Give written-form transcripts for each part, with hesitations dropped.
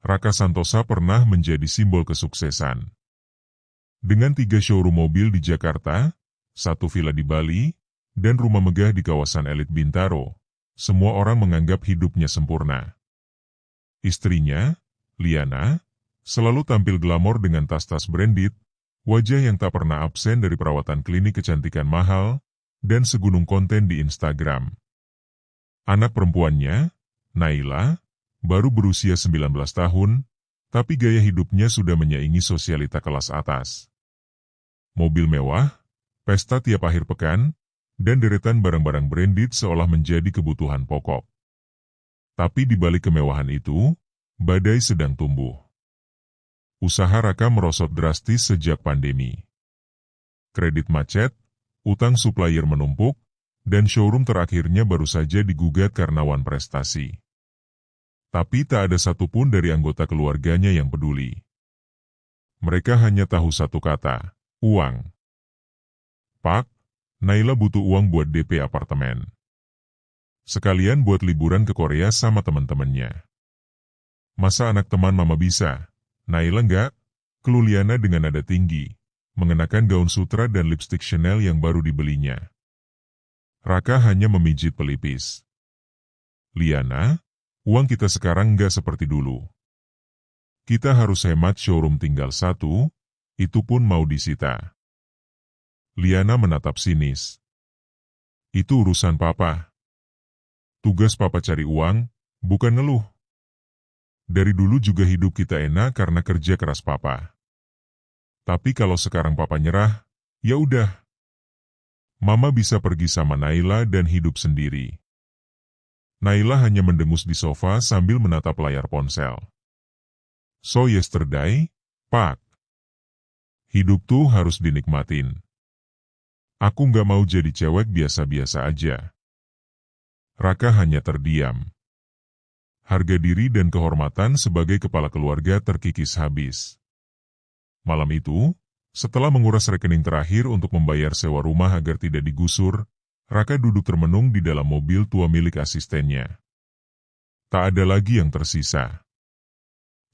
Raka Santosa pernah menjadi simbol kesuksesan. Dengan 3 showroom mobil di Jakarta, 1 villa di Bali, dan rumah megah di kawasan elit Bintaro, semua orang menganggap hidupnya sempurna. Istrinya, Liana, selalu tampil glamor dengan tas-tas branded, wajah yang tak pernah absen dari perawatan klinik kecantikan mahal, dan segunung konten di Instagram. Anak perempuannya, Naila, baru berusia 19 tahun, tapi gaya hidupnya sudah menyaingi sosialita kelas atas. Mobil mewah, pesta tiap akhir pekan, dan deretan barang-barang branded seolah menjadi kebutuhan pokok. Tapi di balik kemewahan itu, badai sedang tumbuh. Usaha Raka merosot drastis sejak pandemi. Kredit macet, utang supplier menumpuk, dan showroom terakhirnya baru saja digugat karena wan prestasi. Tapi tak ada satupun dari anggota keluarganya yang peduli. Mereka hanya tahu satu kata, uang. Pak, Naila butuh uang buat DP apartemen. Sekalian buat liburan ke Korea sama teman-temannya. Masa anak teman mama bisa? Naila enggak? Keluh Liana dengan nada tinggi, mengenakan gaun sutra dan lipstik Chanel yang baru dibelinya. Raka hanya memijit pelipis. Liana, uang kita sekarang enggak seperti dulu. Kita harus hemat, showroom tinggal 1, itu pun mau disita. Liana menatap sinis. Itu urusan papa. Tugas papa cari uang, bukan ngeluh. Dari dulu juga hidup kita enak karena kerja keras papa. Tapi kalau sekarang papa nyerah, ya udah. Mama bisa pergi sama Naila dan hidup sendiri. Naila hanya mendengus di sofa sambil menatap layar ponsel. So yesterday, Pak. Hidup tuh harus dinikmatin. Aku nggak mau jadi cewek biasa-biasa aja. Raka hanya terdiam. Harga diri dan kehormatan sebagai kepala keluarga terkikis habis. Malam itu, setelah menguras rekening terakhir untuk membayar sewa rumah agar tidak digusur, Raka duduk termenung di dalam mobil tua milik asistennya. Tak ada lagi yang tersisa.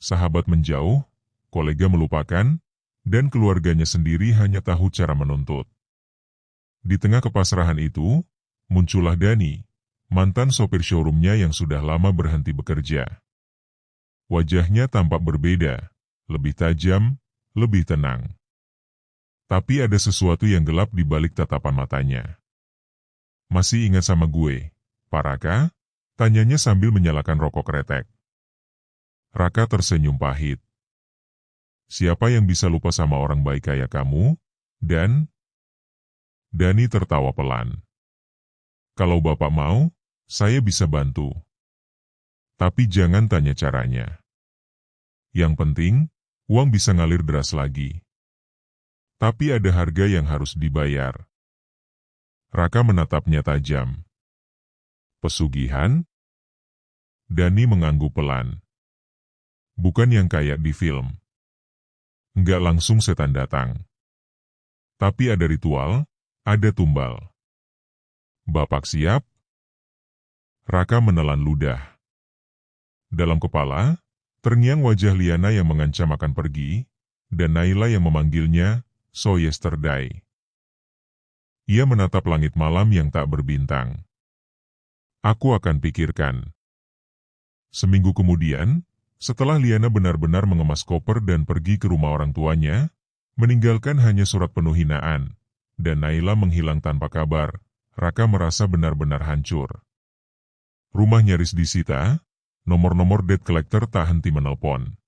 Sahabat menjauh, kolega melupakan, dan keluarganya sendiri hanya tahu cara menuntut. Di tengah kepasrahan itu, muncullah Dani, mantan sopir showroomnya yang sudah lama berhenti bekerja. Wajahnya tampak berbeda, lebih tajam, lebih tenang. Tapi ada sesuatu yang gelap di balik tatapan matanya. Masih ingat sama gue, Pak Raka? Tanyanya sambil menyalakan rokok kretek. Raka tersenyum pahit. Siapa yang bisa lupa sama orang baik kayak kamu? Dan? Dani tertawa pelan. Kalau Bapak mau, saya bisa bantu. Tapi jangan tanya caranya. Yang penting, uang bisa ngalir deras lagi. Tapi ada harga yang harus dibayar. Raka menatapnya tajam. Pesugihan? Dani mengangguk pelan. Bukan yang kayak di film. Enggak langsung setan datang. Tapi ada ritual, ada tumbal. Bapak siap? Raka menelan ludah. Dalam kepala, terngiang wajah Liana yang mengancam akan pergi, dan Naila yang memanggilnya, so yesterday. Ia menatap langit malam yang tak berbintang. Aku akan pikirkan. Seminggu kemudian, setelah Liana benar-benar mengemas koper dan pergi ke rumah orang tuanya, meninggalkan hanya surat penuh hinaan, dan Naila menghilang tanpa kabar, Raka merasa benar-benar hancur. Rumah nyaris disita, nomor-nomor debt collector tak henti menelpon.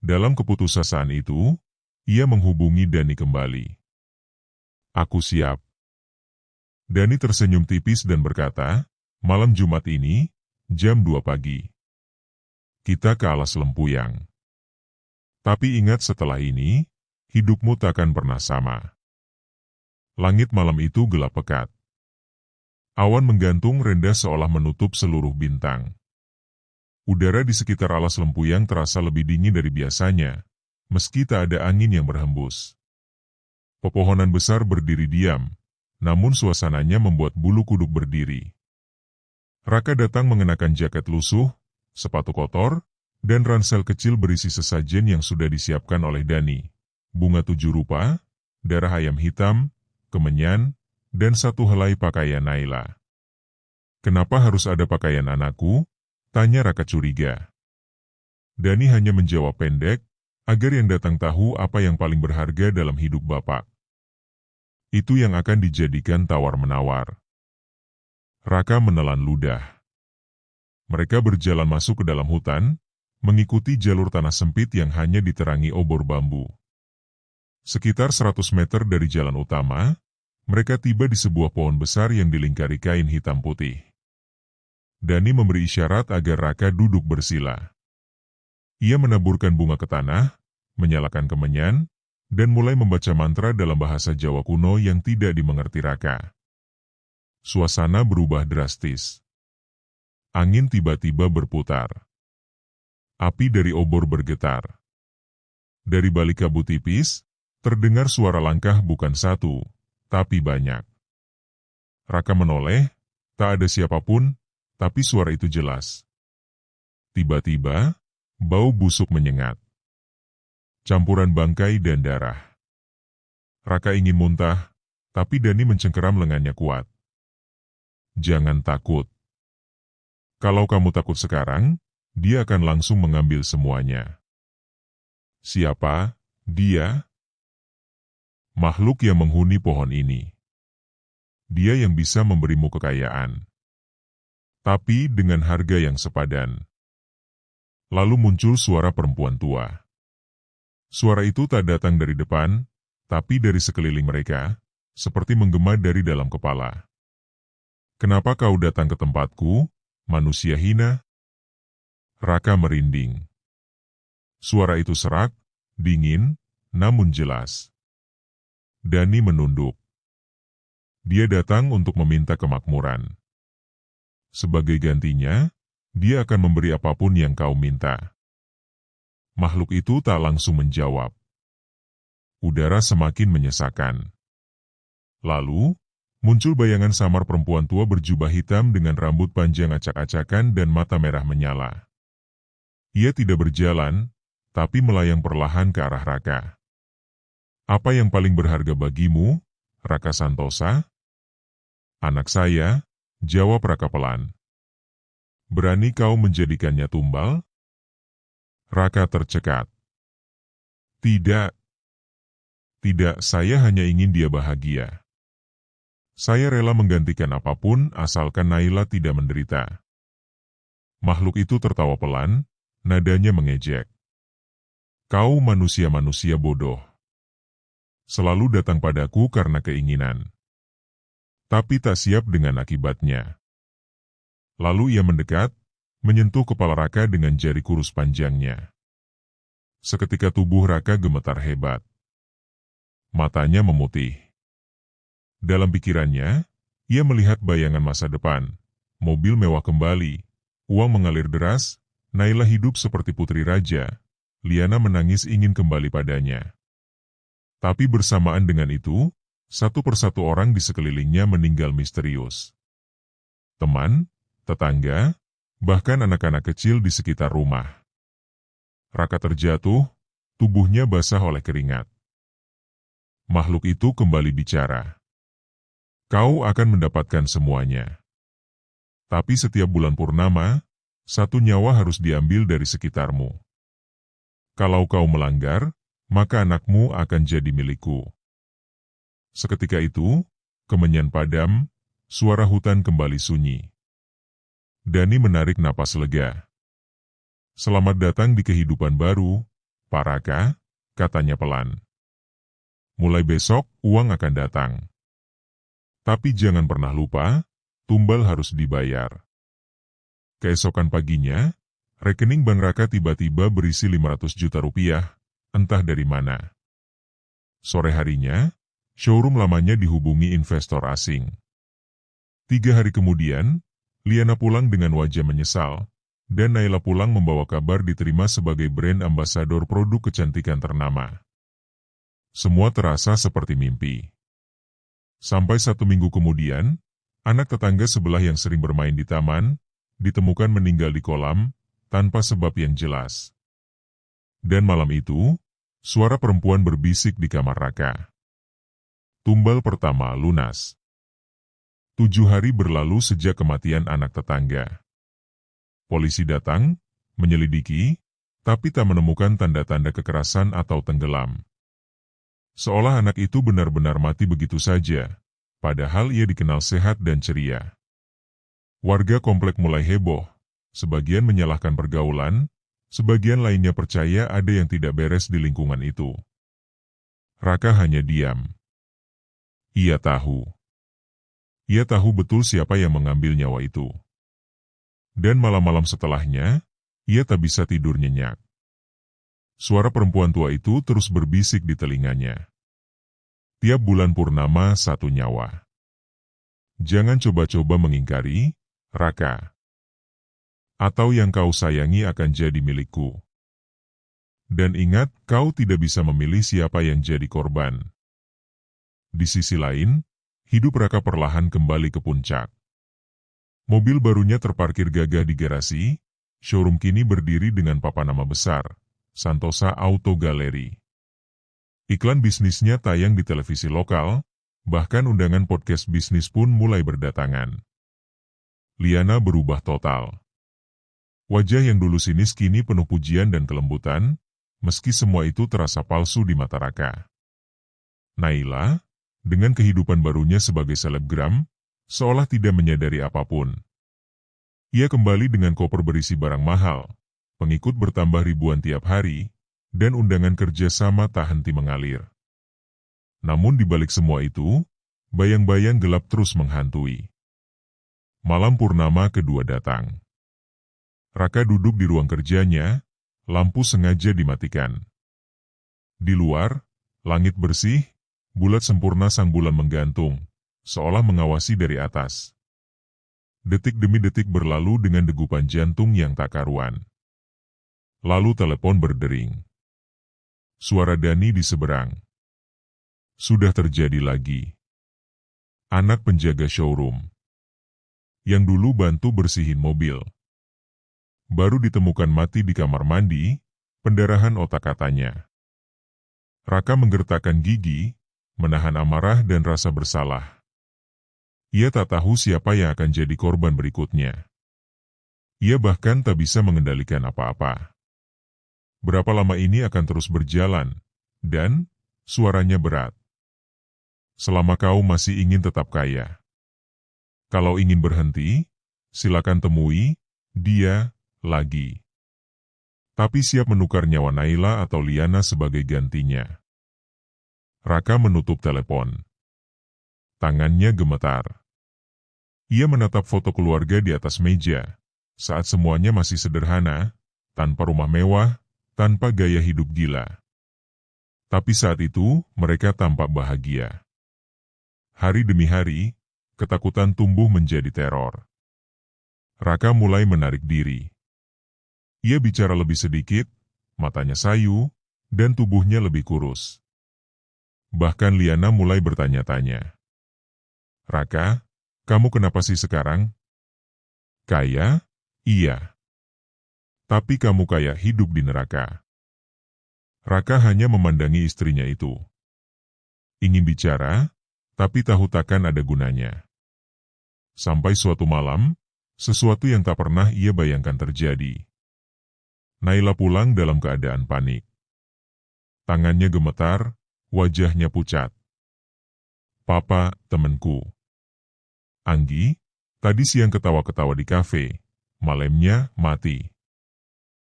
Dalam keputusasaan itu, ia menghubungi Dani kembali. Aku siap. Dani tersenyum tipis dan berkata, malam Jumat ini, jam 2 pagi. Kita ke Alas Lempuyang. Tapi ingat setelah ini, hidupmu takkan pernah sama. Langit malam itu gelap pekat. Awan menggantung rendah seolah menutup seluruh bintang. Udara di sekitar Alas Lempuyang terasa lebih dingin dari biasanya, meski tak ada angin yang berhembus. Pepohonan besar berdiri diam, namun suasananya membuat bulu kuduk berdiri. Raka datang mengenakan jaket lusuh, sepatu kotor, dan ransel kecil berisi sesajen yang sudah disiapkan oleh Dani. Bunga 7 rupa, darah ayam hitam, kemenyan, dan 1 helai pakaian Naila. "Kenapa harus ada pakaian anakku?" tanya Raka curiga. Dani hanya menjawab pendek, agar yang datang tahu apa yang paling berharga dalam hidup Bapak. Itu yang akan dijadikan tawar-menawar. Raka menelan ludah. Mereka berjalan masuk ke dalam hutan, mengikuti jalur tanah sempit yang hanya diterangi obor bambu. Sekitar 100 meter dari jalan utama, mereka tiba di sebuah pohon besar yang dilingkari kain hitam putih. Dani memberi isyarat agar Raka duduk bersila. Ia menaburkan bunga ke tanah, menyalakan kemenyan, dan mulai membaca mantra dalam bahasa Jawa kuno yang tidak dimengerti Raka. Suasana berubah drastis. Angin tiba-tiba berputar. Api dari obor bergetar. Dari balik kabut tipis, terdengar suara langkah bukan satu, tapi banyak. Raka menoleh, tak ada siapapun, tapi suara itu jelas. Tiba-tiba, bau busuk menyengat. Campuran bangkai dan darah. Raka ingin muntah, tapi Dani mencengkeram lengannya kuat. "Jangan takut. Kalau kamu takut sekarang, dia akan langsung mengambil semuanya." "Siapa dia?" "Makhluk yang menghuni pohon ini. Dia yang bisa memberimu kekayaan. Tapi dengan harga yang sepadan." Lalu muncul suara perempuan tua. Suara itu tak datang dari depan, tapi dari sekeliling mereka, seperti menggema dari dalam kepala. "Kenapa kau datang ke tempatku, manusia hina?" Raka merinding. Suara itu serak, dingin, namun jelas. Dani menunduk. Dia datang untuk meminta kemakmuran. Sebagai gantinya, dia akan memberi apapun yang kau minta. Makhluk itu tak langsung menjawab. Udara semakin menyesakan. Lalu, muncul bayangan samar perempuan tua berjubah hitam dengan rambut panjang acak-acakan dan mata merah menyala. Ia tidak berjalan, tapi melayang perlahan ke arah Raka. "Apa yang paling berharga bagimu, Raka Santosa?" "Anak saya," jawab Raka pelan. "Berani kau menjadikannya tumbal?" Raka tercekat. "Tidak. Tidak, saya hanya ingin dia bahagia. Saya rela menggantikan apapun asalkan Naila tidak menderita." Makhluk itu tertawa pelan, nadanya mengejek. "Kau manusia-manusia bodoh. Selalu datang padaku karena keinginan. Tapi tak siap dengan akibatnya." Lalu ia mendekat, menyentuh kepala Raka dengan jari kurus panjangnya. Seketika tubuh Raka gemetar hebat. Matanya memutih. Dalam pikirannya, ia melihat bayangan masa depan. Mobil mewah kembali, uang mengalir deras, Naila hidup seperti putri raja, Liana menangis ingin kembali padanya. Tapi bersamaan dengan itu, satu persatu orang di sekelilingnya meninggal misterius. Teman, tetangga, bahkan anak-anak kecil di sekitar rumah. Raka terjatuh, tubuhnya basah oleh keringat. Makhluk itu kembali bicara. "Kau akan mendapatkan semuanya. Tapi setiap bulan purnama, 1 nyawa harus diambil dari sekitarmu. Kalau kau melanggar, maka anakmu akan jadi milikku." Seketika itu, kemenyan padam, suara hutan kembali sunyi. Dani menarik napas lega. "Selamat datang di kehidupan baru, Pak Raka," katanya pelan. "Mulai besok, uang akan datang. Tapi jangan pernah lupa, tumbal harus dibayar." Keesokan paginya, rekening Bank Raka tiba-tiba berisi 500 juta rupiah, entah dari mana. Sore harinya, showroom lamanya dihubungi investor asing. 3 hari kemudian, Liana pulang dengan wajah menyesal, dan Naila pulang membawa kabar diterima sebagai brand ambasador produk kecantikan ternama. Semua terasa seperti mimpi. Sampai 1 minggu kemudian, anak tetangga sebelah yang sering bermain di taman, ditemukan meninggal di kolam, tanpa sebab yang jelas. Dan malam itu, suara perempuan berbisik di kamar Raka. Tumbal pertama lunas. 7 hari berlalu sejak kematian anak tetangga. Polisi datang, menyelidiki, tapi tak menemukan tanda-tanda kekerasan atau tenggelam. Seolah anak itu benar-benar mati begitu saja, padahal ia dikenal sehat dan ceria. Warga komplek mulai heboh, sebagian menyalahkan pergaulan, sebagian lainnya percaya ada yang tidak beres di lingkungan itu. Raka hanya diam. Ia tahu betul siapa yang mengambil nyawa itu. Dan malam-malam setelahnya, ia tak bisa tidur nyenyak. Suara perempuan tua itu terus berbisik di telinganya. Tiap bulan purnama 1 nyawa. Jangan coba-coba mengingkari, Raka. Atau yang kau sayangi akan jadi milikku. Dan ingat, kau tidak bisa memilih siapa yang jadi korban. Di sisi lain, hidup Raka perlahan kembali ke puncak. Mobil barunya terparkir gagah di garasi, showroom kini berdiri dengan papan nama besar, Santosa Auto Gallery. Iklan bisnisnya tayang di televisi lokal, bahkan undangan podcast bisnis pun mulai berdatangan. Liana berubah total. Wajah yang dulu sinis kini penuh pujian dan kelembutan, meski semua itu terasa palsu di mata Raka. Naila, dengan kehidupan barunya sebagai selebgram, seolah tidak menyadari apapun. Ia kembali dengan koper berisi barang mahal, pengikut bertambah ribuan tiap hari, dan undangan kerja sama tak henti mengalir. Namun di balik semua itu, bayang-bayang gelap terus menghantui. Malam purnama kedua datang. Raka duduk di ruang kerjanya, lampu sengaja dimatikan. Di luar, langit bersih, bulat sempurna sang bulan menggantung, seolah mengawasi dari atas. Detik demi detik berlalu dengan degupan jantung yang tak karuan. Lalu telepon berdering. Suara Dani di seberang. Sudah terjadi lagi. Anak penjaga showroom, yang dulu bantu bersihin mobil, baru ditemukan mati di kamar mandi, pendarahan otak katanya. Raka menggertakkan gigi, menahan amarah dan rasa bersalah. Ia tak tahu siapa yang akan jadi korban berikutnya. Ia bahkan tak bisa mengendalikan apa-apa. Berapa lama ini akan terus berjalan, dan suaranya berat. Selama kau masih ingin tetap kaya. Kalau ingin berhenti, silakan temui dia lagi. Tapi siap menukar nyawa Naila atau Liana sebagai gantinya. Raka menutup telepon. Tangannya gemetar. Ia menatap foto keluarga di atas meja, saat semuanya masih sederhana, tanpa rumah mewah, tanpa gaya hidup gila. Tapi saat itu, mereka tampak bahagia. Hari demi hari, ketakutan tumbuh menjadi teror. Raka mulai menarik diri. Ia bicara lebih sedikit, matanya sayu, dan tubuhnya lebih kurus. Bahkan Liana mulai bertanya-tanya. Raka, kamu kenapa sih sekarang? Kaya? Iya. Tapi kamu kayak hidup di neraka. Raka hanya memandangi istrinya itu. Ingin bicara, tapi tahu takkan ada gunanya. Sampai suatu malam, sesuatu yang tak pernah ia bayangkan terjadi. Naila pulang dalam keadaan panik. Tangannya gemetar, wajahnya pucat. Papa, temanku. Anggi, tadi siang ketawa-ketawa di kafe, malamnya mati.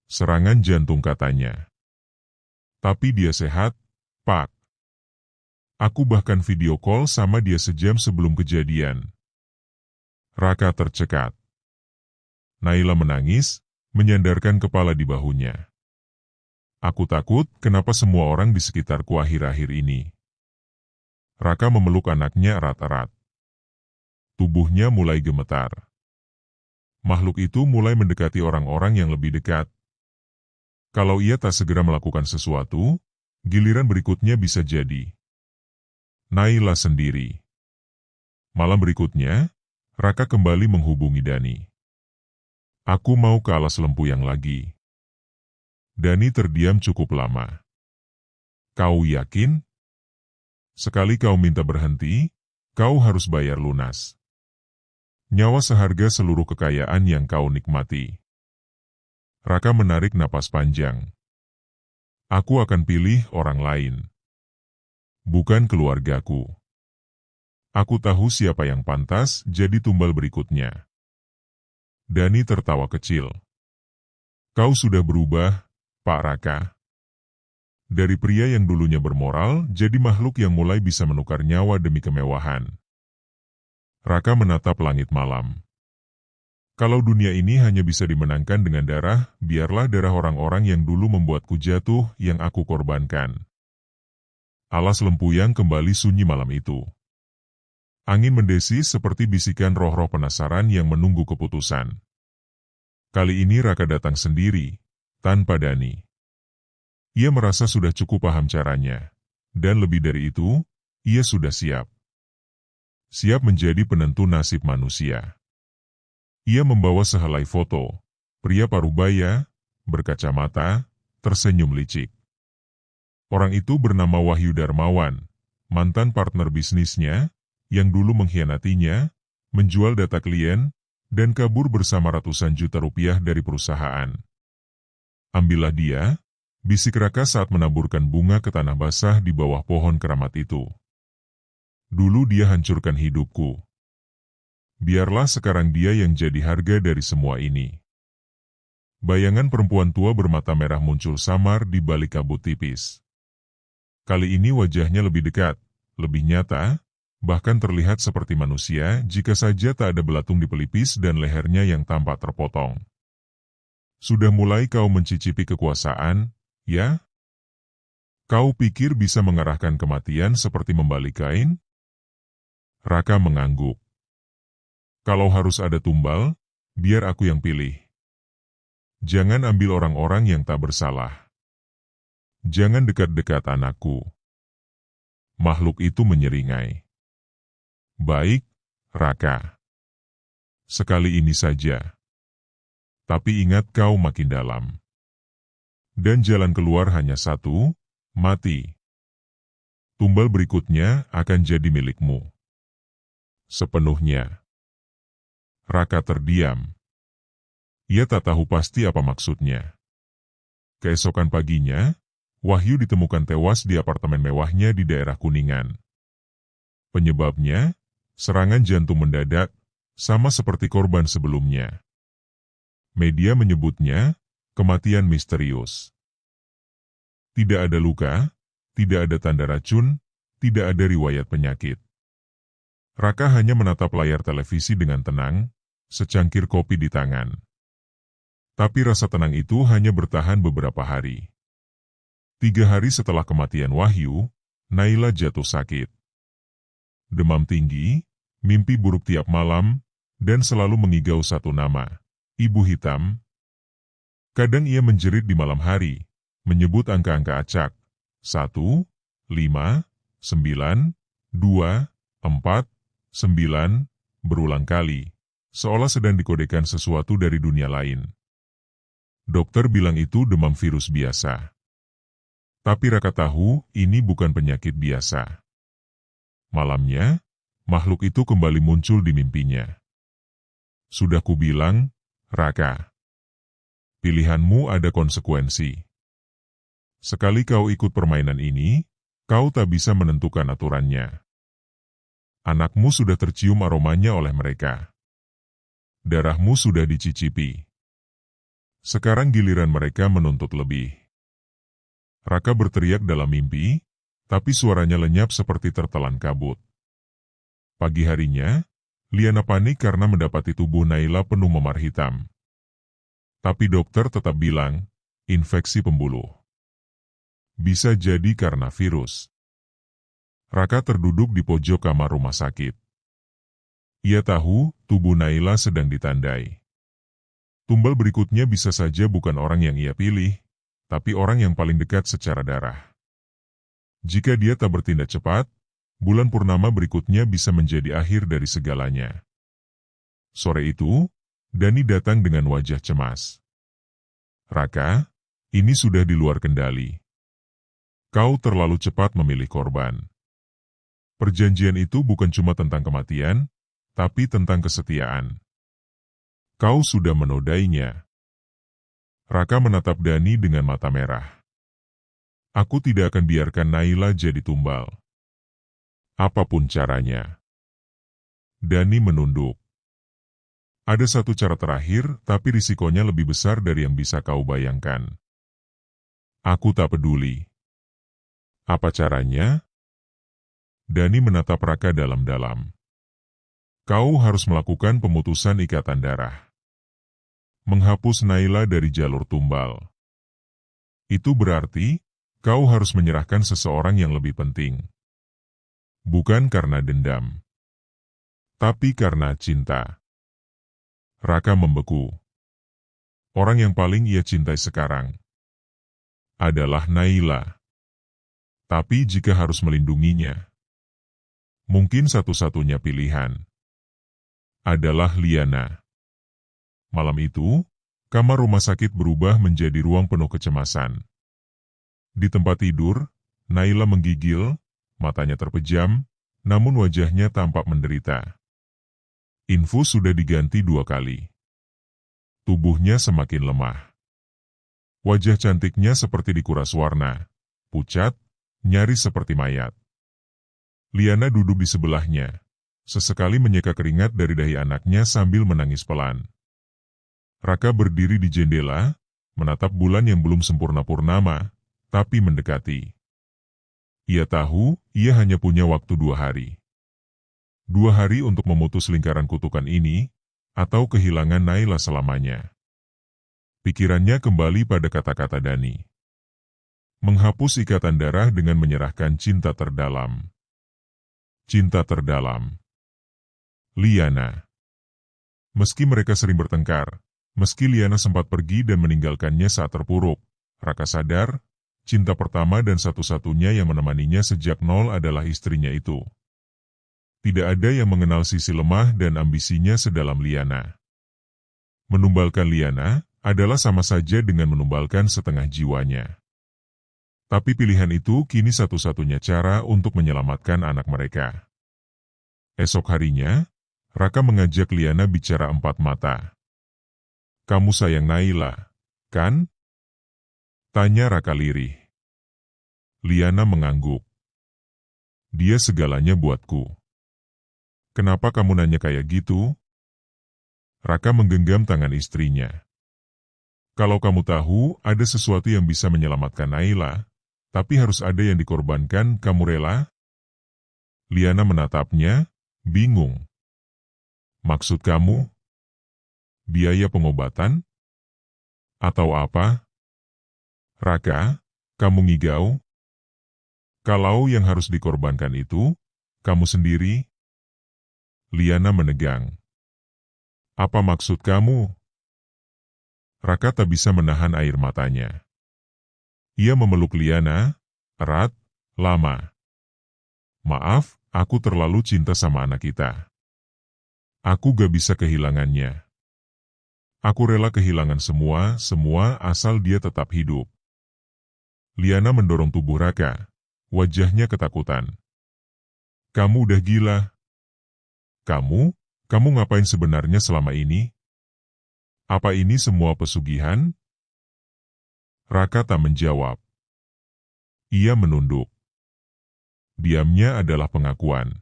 Serangan jantung katanya. Tapi dia sehat, Pak. Aku bahkan video call sama dia sejam sebelum kejadian. Raka tercekat. Naila menangis, menyandarkan kepala di bahunya. Aku takut kenapa semua orang di sekitarku akhir-akhir ini. Raka memeluk anaknya erat-erat. Tubuhnya mulai gemetar. Makhluk itu mulai mendekati orang-orang yang lebih dekat. Kalau ia tak segera melakukan sesuatu, giliran berikutnya bisa jadi Naila sendiri. Malam berikutnya, Raka kembali menghubungi Dani. Aku mau ke alas lempuyang lagi. Dani terdiam cukup lama. Kau yakin? Sekali kau minta berhenti, kau harus bayar lunas. Nyawa seharga seluruh kekayaan yang kau nikmati. Raka menarik napas panjang. Aku akan pilih orang lain. Bukan keluargaku. Aku tahu siapa yang pantas jadi tumbal berikutnya. Dani tertawa kecil. Kau sudah berubah, Pak Raka. Dari pria yang dulunya bermoral, jadi makhluk yang mulai bisa menukar nyawa demi kemewahan. Raka menatap langit malam. Kalau dunia ini hanya bisa dimenangkan dengan darah, biarlah darah orang-orang yang dulu membuatku jatuh yang aku korbankan. Alas lempuyang kembali sunyi malam itu. Angin mendesis seperti bisikan roh-roh penasaran yang menunggu keputusan. Kali ini Raka datang sendiri, tanpa Dani. Ia merasa sudah cukup paham caranya, dan lebih dari itu, ia sudah siap. Siap menjadi penentu nasib manusia. Ia membawa sehelai foto, pria parubaya, berkacamata, tersenyum licik. Orang itu bernama Wahyu Darmawan, mantan partner bisnisnya, yang dulu mengkhianatinya, menjual data klien, dan kabur bersama ratusan juta rupiah dari perusahaan. Ambillah dia, bisik Raka saat menaburkan bunga ke tanah basah di bawah pohon keramat itu. Dulu dia hancurkan hidupku. Biarlah sekarang dia yang jadi harga dari semua ini. Bayangan perempuan tua bermata merah muncul samar di balik kabut tipis. Kali ini wajahnya lebih dekat, lebih nyata, bahkan terlihat seperti manusia jika saja tak ada belatung di pelipis dan lehernya yang tampak terpotong. Sudah mulai kau mencicipi kekuasaan, ya? Kau pikir bisa mengarahkan kematian seperti membalik kain? Raka mengangguk. Kalau harus ada tumbal, biar aku yang pilih. Jangan ambil orang-orang yang tak bersalah. Jangan dekat-dekat anakku. Makhluk itu menyeringai. Baik, Raka. Sekali ini saja. Tapi ingat kau makin dalam. Dan jalan keluar hanya satu, mati. Tumbal berikutnya akan jadi milikmu. Sepenuhnya. Raka terdiam. Ia tak tahu pasti apa maksudnya. Keesokan paginya, Wahyu ditemukan tewas di apartemen mewahnya di daerah Kuningan. Penyebabnya, serangan jantung mendadak, sama seperti korban sebelumnya. Media menyebutnya, kematian misterius. Tidak ada luka, tidak ada tanda racun, tidak ada riwayat penyakit. Raka hanya menatap layar televisi dengan tenang, secangkir kopi di tangan. Tapi rasa tenang itu hanya bertahan beberapa hari. 3 hari setelah kematian Wahyu, Naila jatuh sakit. Demam tinggi, mimpi buruk tiap malam, dan selalu mengigau satu nama, Ibu Hitam. Kadang ia menjerit di malam hari, menyebut angka-angka acak, 1, 5, 9, 2, 4, 9, berulang kali, seolah sedang dikodekan sesuatu dari dunia lain. Dokter bilang itu demam virus biasa. Tapi Raka tahu ini bukan penyakit biasa. Malamnya, makhluk itu kembali muncul di mimpinya. Sudah kubilang, Raka. Pilihanmu ada konsekuensi. Sekali kau ikut permainan ini, kau tak bisa menentukan aturannya. Anakmu sudah tercium aromanya oleh mereka. Darahmu sudah dicicipi. Sekarang giliran mereka menuntut lebih. Raka berteriak dalam mimpi, tapi suaranya lenyap seperti tertelan kabut. Pagi harinya, Liana panik karena mendapati tubuh Naila penuh memar hitam. Tapi dokter tetap bilang, infeksi pembuluh. Bisa jadi karena virus. Raka terduduk di pojok kamar rumah sakit. Ia tahu tubuh Naila sedang ditandai. Tumbal berikutnya bisa saja bukan orang yang ia pilih, tapi orang yang paling dekat secara darah. Jika dia tak bertindak cepat, bulan purnama berikutnya bisa menjadi akhir dari segalanya. Sore itu, Dani datang dengan wajah cemas. Raka, ini sudah di luar kendali. Kau terlalu cepat memilih korban. Perjanjian itu bukan cuma tentang kematian, tapi tentang kesetiaan. Kau sudah menodainya. Raka menatap Dani dengan mata merah. Aku tidak akan biarkan Naila jadi tumbal. Apapun caranya. Dani menunduk. Ada satu cara terakhir, tapi risikonya lebih besar dari yang bisa kau bayangkan. Aku tak peduli. Apa caranya? Dani menatap Raka dalam-dalam. Kau harus melakukan pemutusan ikatan darah. Menghapus Naila dari jalur tumbal. Itu berarti, kau harus menyerahkan seseorang yang lebih penting. Bukan karena dendam. Tapi karena cinta. Raka membeku. Orang yang paling ia cintai sekarang adalah Naila. Tapi jika harus melindunginya, mungkin satu-satunya pilihan adalah Liana. Malam itu, kamar rumah sakit berubah menjadi ruang penuh kecemasan. Di tempat tidur, Naila menggigil, matanya terpejam, namun wajahnya tampak menderita. Infus sudah diganti 2 kali. Tubuhnya semakin lemah. Wajah cantiknya seperti dikuras warna, pucat, nyaris seperti mayat. Liana duduk di sebelahnya, sesekali menyeka keringat dari dahi anaknya sambil menangis pelan. Raka berdiri di jendela, menatap bulan yang belum sempurna purnama, tapi mendekati. Ia tahu, ia hanya punya waktu 2 hari. 2 hari untuk memutus lingkaran kutukan ini, atau kehilangan Naila selamanya. Pikirannya kembali pada kata-kata Dani. Menghapus ikatan darah dengan menyerahkan cinta terdalam. Cinta terdalam. Liana. Meski mereka sering bertengkar, meski Liana sempat pergi dan meninggalkannya saat terpuruk, Raka sadar, cinta pertama dan satu-satunya yang menemaninya sejak nol adalah istrinya itu. Tidak ada yang mengenal sisi lemah dan ambisinya sedalam Liana. Menumbalkan Liana adalah sama saja dengan menumbalkan setengah jiwanya. Tapi pilihan itu kini satu-satunya cara untuk menyelamatkan anak mereka. Esok harinya, Raka mengajak Liana bicara 4 mata. Kamu sayang Naila, kan? Tanya Raka lirih. Liana mengangguk. Dia segalanya buatku. Kenapa kamu nanya kayak gitu? Raka menggenggam tangan istrinya. Kalau kamu tahu ada sesuatu yang bisa menyelamatkan Naila, tapi harus ada yang dikorbankan, kamu rela? Liana menatapnya, bingung. Maksud kamu? Biaya pengobatan? Atau apa? Raka, kamu ngigau? Kalau yang harus dikorbankan itu, kamu sendiri? Liana menegang. Apa maksud kamu? Raka tak bisa menahan air matanya. Ia memeluk Liana, erat, lama. Maaf, aku terlalu cinta sama anak kita. Aku gak bisa kehilangannya. Aku rela kehilangan semua asal dia tetap hidup. Liana mendorong tubuh Raka, wajahnya ketakutan. Kamu udah gila. Kamu ngapain sebenarnya selama ini? Apa ini semua pesugihan? Raka tak menjawab. Ia menunduk. Diamnya adalah pengakuan.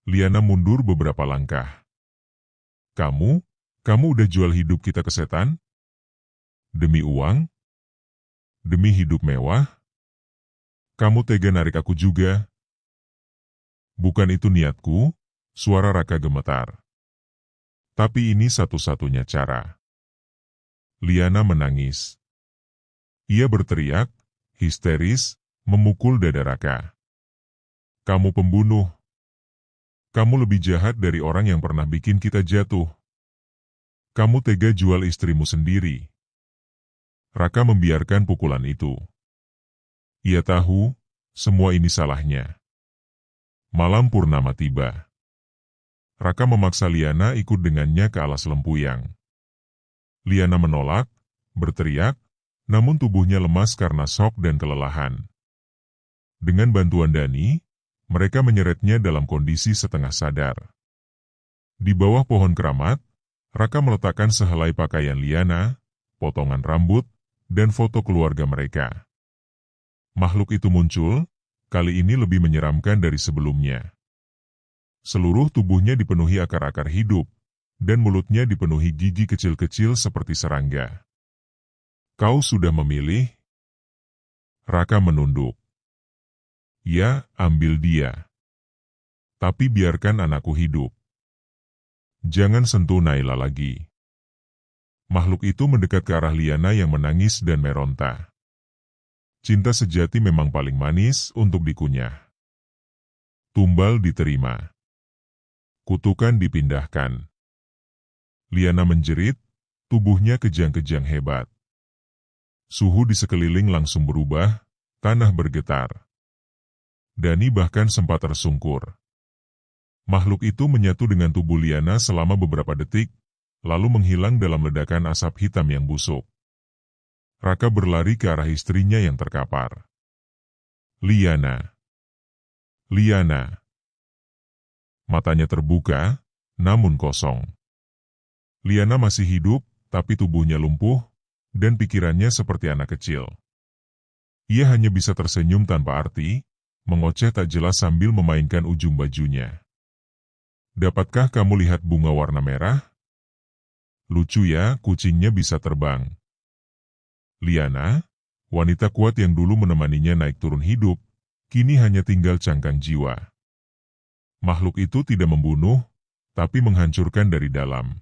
Liana mundur beberapa langkah. Kamu udah jual hidup kita ke setan? Demi uang? Demi hidup mewah? Kamu tega narik aku juga? Bukan itu niatku, suara Raka gemetar. Tapi ini satu-satunya cara. Liana menangis. Ia berteriak, histeris, memukul dada Raka. Kamu pembunuh. Kamu lebih jahat dari orang yang pernah bikin kita jatuh. Kamu tega jual istrimu sendiri. Raka membiarkan pukulan itu. Ia tahu, semua ini salahnya. Malam purnama tiba. Raka memaksa Liana ikut dengannya ke alas lempuyang. Liana menolak, berteriak, namun tubuhnya lemas karena shock dan kelelahan. Dengan bantuan Dani, mereka menyeretnya dalam kondisi setengah sadar. Di bawah pohon keramat, Raka meletakkan sehelai pakaian Liana, potongan rambut, dan foto keluarga mereka. Makhluk itu muncul, kali ini lebih menyeramkan dari sebelumnya. Seluruh tubuhnya dipenuhi akar-akar hidup, dan mulutnya dipenuhi gigi kecil-kecil seperti serangga. Kau sudah memilih? Raka menunduk. Ya, ambil dia. Tapi biarkan anakku hidup. Jangan sentuh Naila lagi. Makhluk itu mendekat ke arah Liana yang menangis dan meronta. Cinta sejati memang paling manis untuk dikunyah. Tumbal diterima. Kutukan dipindahkan. Liana menjerit, tubuhnya kejang-kejang hebat. Suhu di sekeliling langsung berubah, tanah bergetar. Dani bahkan sempat tersungkur. Makhluk itu menyatu dengan tubuh Liana selama beberapa detik, lalu menghilang dalam ledakan asap hitam yang busuk. Raka berlari ke arah istrinya yang terkapar. Liana. Liana. Matanya terbuka, namun kosong. Liana masih hidup, tapi tubuhnya lumpuh, dan pikirannya seperti anak kecil. Ia hanya bisa tersenyum tanpa arti, mengoceh tak jelas sambil memainkan ujung bajunya. Dapatkah kamu lihat bunga warna merah? Lucu ya, kucingnya bisa terbang. Liana, wanita kuat yang dulu menemaninya naik turun hidup, kini hanya tinggal cangkang jiwa. Makhluk itu tidak membunuh, tapi menghancurkan dari dalam.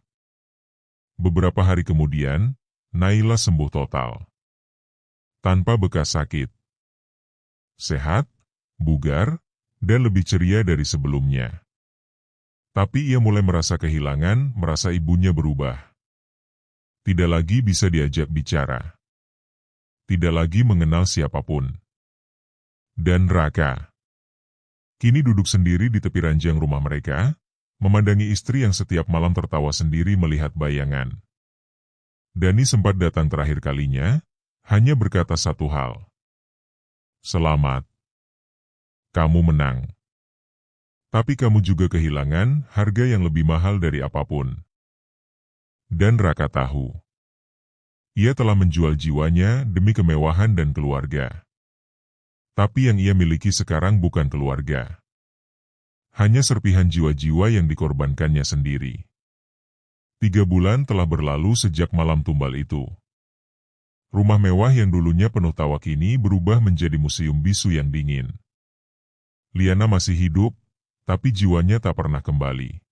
Beberapa hari kemudian, Naila sembuh total. Tanpa bekas sakit. Sehat, bugar, dan lebih ceria dari sebelumnya. Tapi ia mulai merasa kehilangan, merasa ibunya berubah. Tidak lagi bisa diajak bicara. Tidak lagi mengenal siapapun. Dan Raka. Kini duduk sendiri di tepi ranjang rumah mereka, memandangi istri yang setiap malam tertawa sendiri melihat bayangan. Dani sempat datang terakhir kalinya, hanya berkata satu hal. Selamat. Kamu menang. Tapi kamu juga kehilangan harga yang lebih mahal dari apapun. Dan Raka tahu. Ia telah menjual jiwanya demi kemewahan dan keluarga. Tapi yang ia miliki sekarang bukan keluarga. Hanya serpihan jiwa-jiwa yang dikorbankannya sendiri. 3 bulan telah berlalu sejak malam tumbal itu. Rumah mewah yang dulunya penuh tawa kini berubah menjadi museum bisu yang dingin. Liana masih hidup, tapi jiwanya tak pernah kembali.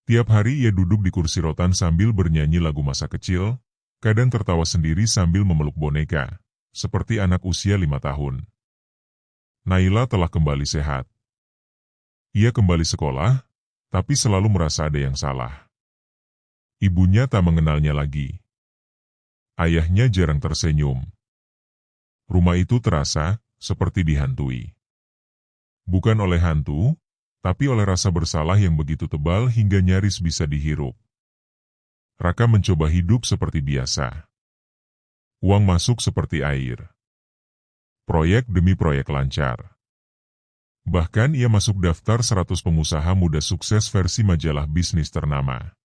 Tiap hari ia duduk di kursi rotan sambil bernyanyi lagu masa kecil, kadang tertawa sendiri sambil memeluk boneka, seperti anak usia 5 tahun. Naila telah kembali sehat. Ia kembali sekolah, tapi selalu merasa ada yang salah. Ibunya tak mengenalnya lagi. Ayahnya jarang tersenyum. Rumah itu terasa seperti dihantui. Bukan oleh hantu, tapi oleh rasa bersalah yang begitu tebal hingga nyaris bisa dihirup. Raka mencoba hidup seperti biasa. Uang masuk seperti air. Proyek demi proyek lancar. Bahkan ia masuk daftar 100 pengusaha muda sukses versi majalah bisnis ternama.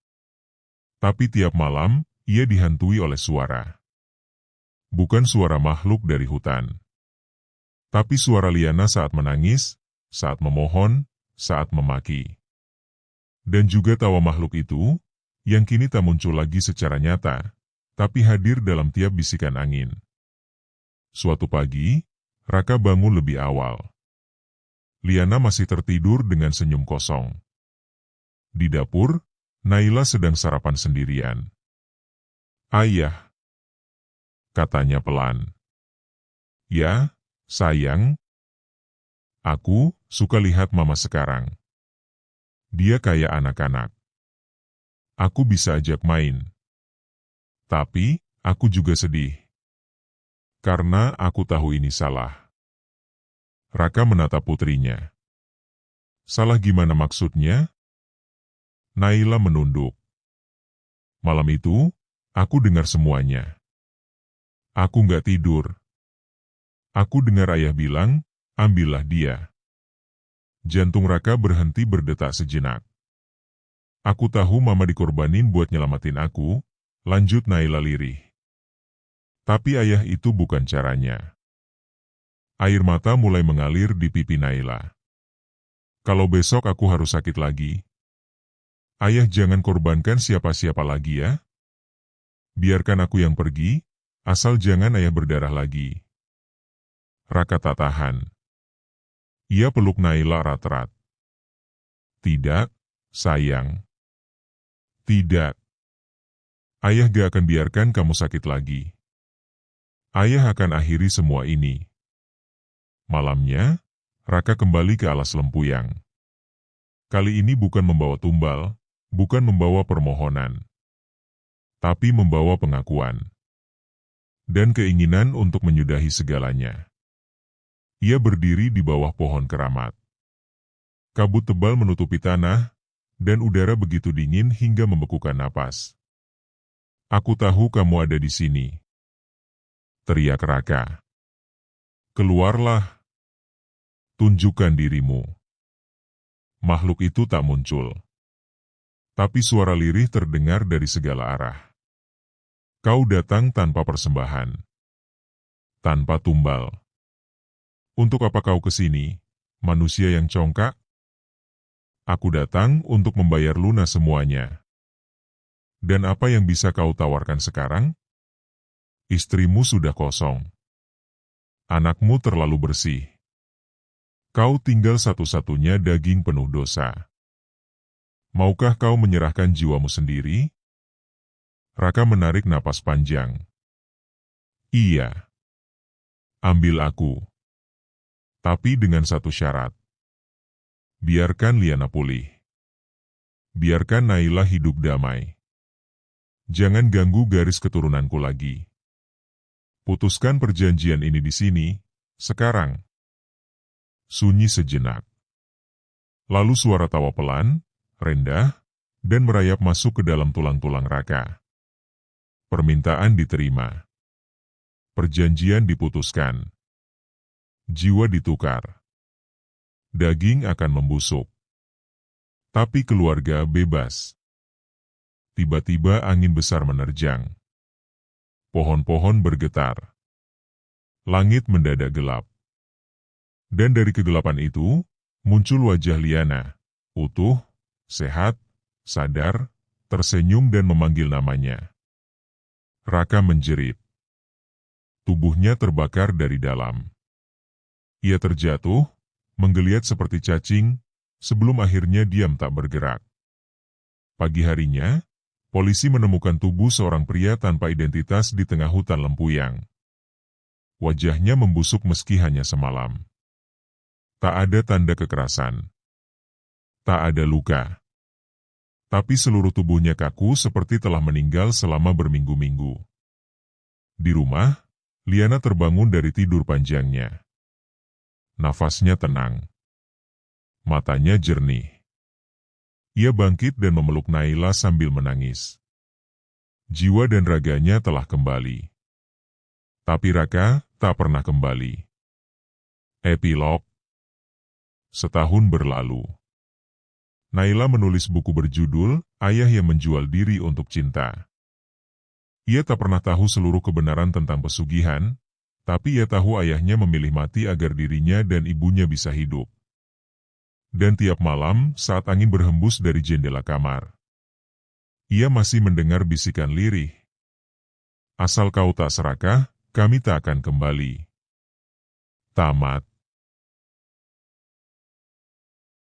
Tapi tiap malam, ia dihantui oleh suara. Bukan suara makhluk dari hutan. Tapi suara Liana saat menangis, saat memohon, saat memaki. Dan juga tawa makhluk itu, yang kini tak muncul lagi secara nyata, tapi hadir dalam tiap bisikan angin. Suatu pagi, Raka bangun lebih awal. Liana masih tertidur dengan senyum kosong. Di dapur, Naila sedang sarapan sendirian. Ayah, katanya pelan. Ya, sayang. Aku suka lihat mama sekarang. Dia kayak anak-anak. Aku bisa ajak main. Tapi, aku juga sedih. Karena aku tahu ini salah. Raka menatap putrinya. Salah gimana maksudnya? Naila menunduk. Malam itu, aku dengar semuanya. Aku nggak tidur. Aku dengar ayah bilang, ambillah dia. Jantung Raka berhenti berdetak sejenak. Aku tahu mama dikorbanin buat nyelamatin aku, lanjut Naila lirih. Tapi ayah itu bukan caranya. Air mata mulai mengalir di pipi Naila. Kalau besok aku harus sakit lagi, ayah jangan korbankan siapa-siapa lagi ya. Biarkan aku yang pergi, asal jangan ayah berdarah lagi. Raka tak tahan. Ia peluk Naila erat-erat. Tidak, sayang. Tidak. Ayah gak akan biarkan kamu sakit lagi. Ayah akan akhiri semua ini. Malamnya, Raka kembali ke alas Lempuyang. Kali ini bukan membawa tumbal, bukan membawa permohonan, tapi membawa pengakuan dan keinginan untuk menyudahi segalanya. Ia berdiri di bawah pohon keramat. Kabut tebal menutupi tanah, dan udara begitu dingin hingga membekukan napas. Aku tahu kamu ada di sini, teriak Raka. Keluarlah. Tunjukkan dirimu. Makhluk itu tak muncul. Tapi suara lirih terdengar dari segala arah. Kau datang tanpa persembahan. Tanpa tumbal. Untuk apa kau kesini, manusia yang congkak? Aku datang untuk membayar lunas semuanya. Dan apa yang bisa kau tawarkan sekarang? Istrimu sudah kosong. Anakmu terlalu bersih. Kau tinggal satu-satunya daging penuh dosa. Maukah kau menyerahkan jiwamu sendiri? Raka menarik napas panjang. Iya. Ambil aku. Tapi dengan satu syarat. Biarkan Liana pulih. Biarkan Naila hidup damai. Jangan ganggu garis keturunanku lagi. Putuskan perjanjian ini di sini, sekarang. Sunyi sejenak. Lalu suara tawa pelan, rendah, dan merayap masuk ke dalam tulang-tulang Raka. Permintaan diterima. Perjanjian diputuskan. Jiwa ditukar. Daging akan membusuk. Tapi keluarga bebas. Tiba-tiba angin besar menerjang. Pohon-pohon bergetar. Langit mendadak gelap. Dan dari kegelapan itu, muncul wajah Liana, utuh, sehat, sadar, tersenyum dan memanggil namanya. Raka menjerit. Tubuhnya terbakar dari dalam. Ia terjatuh, menggeliat seperti cacing, sebelum akhirnya diam tak bergerak. Pagi harinya, polisi menemukan tubuh seorang pria tanpa identitas di tengah hutan Lempuyang. Wajahnya membusuk meski hanya semalam. Tak ada tanda kekerasan. Tak ada luka. Tapi seluruh tubuhnya kaku seperti telah meninggal selama berminggu-minggu. Di rumah, Liana terbangun dari tidur panjangnya. Nafasnya tenang. Matanya jernih. Ia bangkit dan memeluk Naila sambil menangis. Jiwa dan raganya telah kembali. Tapi Raka tak pernah kembali. Epilog. Setahun berlalu. Naila menulis buku berjudul Ayah yang Menjual Diri untuk Cinta. Ia tak pernah tahu seluruh kebenaran tentang pesugihan, tapi ia tahu ayahnya memilih mati agar dirinya dan ibunya bisa hidup. Dan tiap malam saat angin berhembus dari jendela kamar, ia masih mendengar bisikan lirih. Asal kau tak serakah, kami tak akan kembali. Tamat.